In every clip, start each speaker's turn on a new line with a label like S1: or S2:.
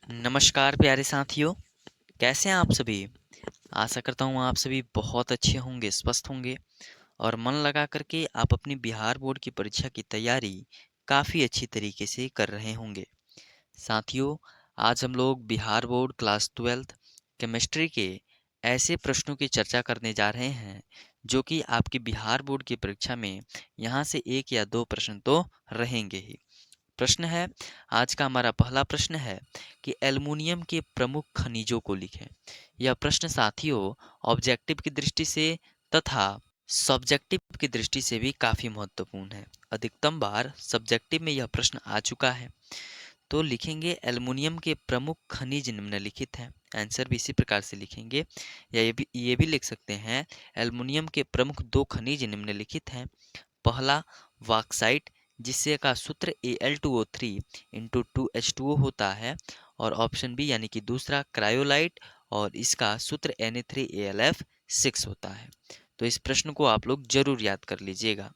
S1: नमस्कार प्यारे साथियों, कैसे हैं आप सभी? आशा करता हूँ आप सभी बहुत अच्छे होंगे, स्वस्थ होंगे और मन लगा करके आप अपनी बिहार बोर्ड की परीक्षा की तैयारी काफ़ी अच्छी तरीके से कर रहे होंगे। साथियों, आज हम लोग Bihar board class 12th chemistry के ऐसे प्रश्नों की चर्चा करने जा रहे हैं जो कि आपकी बिहार बोर्ड की परीक्षा में यहाँ से एक या दो प्रश्न तो रहेंगे ही। प्रश्न है, आज का हमारा पहला प्रश्न है कि एल्युमिनियम के प्रमुख खनिजों को लिखें। यह प्रश्न साथियों ऑब्जेक्टिव की दृष्टि से तथा सब्जेक्टिव की दृष्टि से भी काफी महत्वपूर्ण है। अधिकतम बार सब्जेक्टिव में यह प्रश्न आ चुका है। तो लिखेंगे एल्युमिनियम के प्रमुख खनिज निम्नलिखित हैं। आंसर भी इसी प्रकार से लिखेंगे या ये भी लिख सकते हैं एल्युमिनियम के प्रमुख दो खनिज निम्नलिखित हैं। पहला बॉक्साइट, जिससे का सूत्र Al2O3 इंटू 2H2O होता है, और ऑप्शन बी यानी कि दूसरा क्रायोलाइट, और इसका सूत्र Na3AlF6 होता है। तो इस प्रश्न को आप लोग जरूर याद कर लीजिएगा।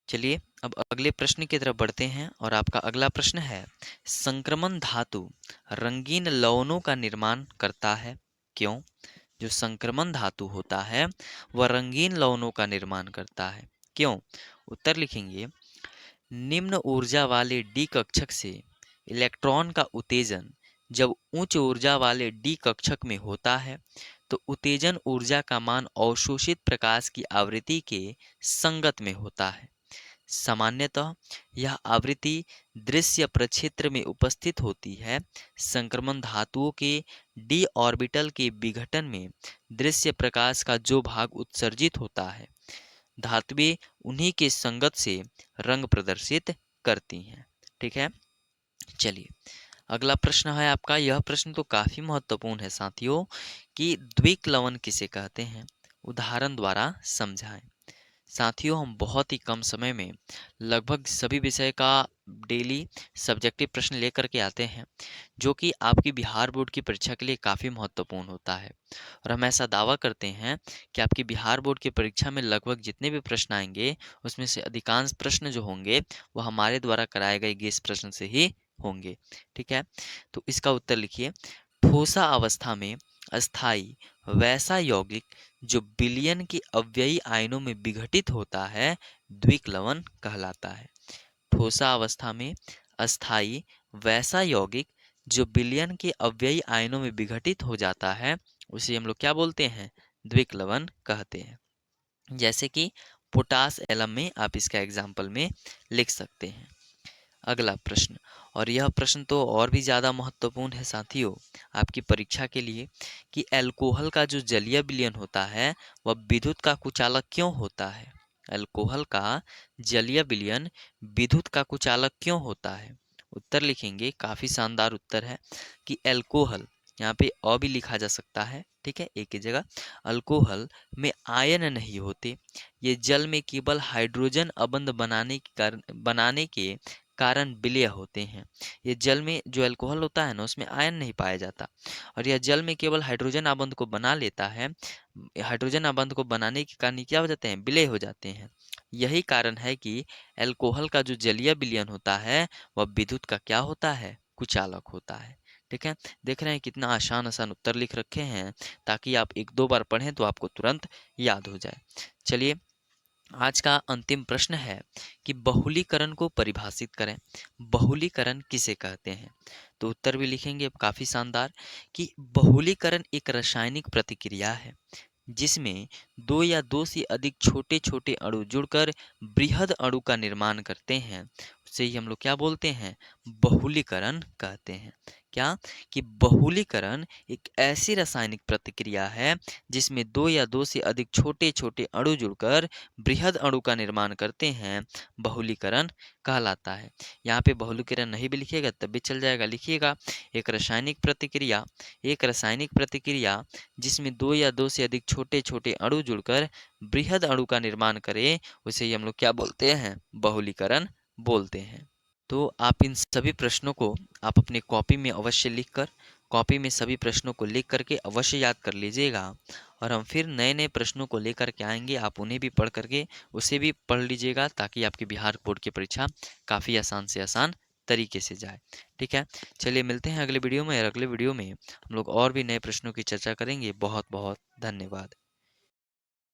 S1: चलिए अब अगले प्रश्न की तरफ बढ़ते हैं और आपका अगला प्रश्न है, संक्रमण धातु रंगीन लवणों का निर्माण करता है, क्यों? जो संक्रमण धातु होता है वह रंगीन लवणों का निर्माण करता है, क्यों? उत्तर लिखेंगे, निम्न ऊर्जा वाले डी कक्षक से इलेक्ट्रॉन का उत्तेजन जब उच्च ऊर्जा वाले डी कक्षक में होता है तो उत्तेजन ऊर्जा का मान अवशोषित प्रकाश की आवृत्ति के संगत में होता है। सामान्यतः यह आवृत्ति दृश्य प्रक्षेत्र में उपस्थित होती है। संक्रमण धातुओं के डी ऑर्बिटल के विघटन में दृश्य प्रकाश का जो भाग उत्सर्जित होता है, धातुएं उन्हीं के संगत से रंग प्रदर्शित करती हैं। ठीक है, चलिए अगला प्रश्न है आपका। यह प्रश्न तो काफी महत्वपूर्ण है साथियों कि द्विक लवण किसे कहते हैं, उदाहरण द्वारा समझाएं। साथियों, हम बहुत ही कम समय में लगभग सभी विषय का डेली सब्जेक्टिव प्रश्न लेकर के आते हैं जो कि आपकी बिहार बोर्ड की परीक्षा के लिए काफ़ी महत्वपूर्ण होता है। और हम ऐसा दावा करते हैं कि आपकी बिहार बोर्ड की परीक्षा में लगभग जितने भी प्रश्न आएंगे उसमें से अधिकांश प्रश्न जो होंगे वो हमारे द्वारा कराए गए गेस प्रश्न से ही होंगे। ठीक है, तो इसका उत्तर लिखिए, ठोसा अवस्था में अस्थाई वैसा यौगिक जो विलयन के अव्ययी आयनों में विघटित होता है द्विक लवण कहलाता है। ठोसा अवस्था में अस्थाई वैसा यौगिक जो विलयन के अव्ययी आयनों में विघटित हो जाता है उसे हम लोग क्या बोलते हैं, द्विक लवण कहते हैं। जैसे कि पोटास एलम में आप इसका एग्जाम्पल में लिख सकते हैं। अगला प्रश्न, और यह प्रश्न तो और भी ज़्यादा महत्वपूर्ण है साथियों आपकी परीक्षा के लिए, कि अल्कोहल का जो जलीय विलयन होता है वह विद्युत का कुचालक क्यों होता है? अल्कोहल का जलीय विलयन विद्युत का कुचालक क्यों होता है? उत्तर लिखेंगे, काफ़ी शानदार उत्तर है कि अल्कोहल, यहाँ पे अ भी लिखा जा सकता है, ठीक है, एक ही जगह। अल्कोहल में आयन नहीं होते, ये जल में केवल हाइड्रोजन अबंध बनाने के कारण विलय होते हैं। ये जल में जो अल्कोहल होता है ना उसमें आयन नहीं पाया जाता, और यह जल में केवल हाइड्रोजन आबंध को बना लेता है। हाइड्रोजन आबंध को बनाने के कारण ये क्या हो जाते हैं, विलय हो जाते हैं। यही कारण है कि अल्कोहल का जो जलीय विलयन होता है वह विद्युत का क्या होता है, कुचालक होता है। ठीक है, देख रहे हैं कितना आसान आसान उत्तर लिख रखे हैं ताकि आप एक दो बार पढ़ें तो आपको तुरंत याद हो जाए। चलिए आज का अंतिम प्रश्न है कि बहुलीकरण को परिभाषित करें। बहुलीकरण किसे कहते हैं? तो उत्तर भी लिखेंगे अब काफी शानदार कि बहुलीकरण एक रासायनिक प्रतिक्रिया है जिसमें दो या दो से अधिक छोटे छोटे अणु जुड़कर बृहद अणु का निर्माण करते हैं, उसे ही हम लोग क्या बोलते हैं, बहुलीकरण कहते हैं। क्या? कि बहुलीकरण एक ऐसी रासायनिक प्रतिक्रिया है जिसमें दो या दो से अधिक छोटे छोटे अणु जुड़कर बृहद अणु का निर्माण करते हैं, बहुलीकरण कहलाता है। यहाँ पे बहुलीकरण नहीं भी लिखिएगा तब भी चल जाएगा, लिखिएगा एक रासायनिक प्रतिक्रिया जिसमें दो या दो से अधिक छोटे छोटे अणु जुड़कर बृहद अणु का निर्माण करे उसे ही हम लोग क्या बोलते हैं, बहुलीकरण बोलते हैं। तो आप इन सभी प्रश्नों को आप अपनी कॉपी में अवश्य लिखकर, कॉपी में सभी प्रश्नों को लिख करके अवश्य याद कर लीजिएगा, और हम फिर नए नए प्रश्नों को लेकर के आएंगे। आप उन्हें भी पढ़ करके उसे भी पढ़ लीजिएगा ताकि आपकी बिहार बोर्ड की परीक्षा काफ़ी आसान से आसान तरीके से जाए। ठीक है? चलिए मिलते हैं अगले वीडियो में, और अगले वीडियो में हम लोग और भी नए प्रश्नों की चर्चा करेंगे। बहुत-बहुत धन्यवाद।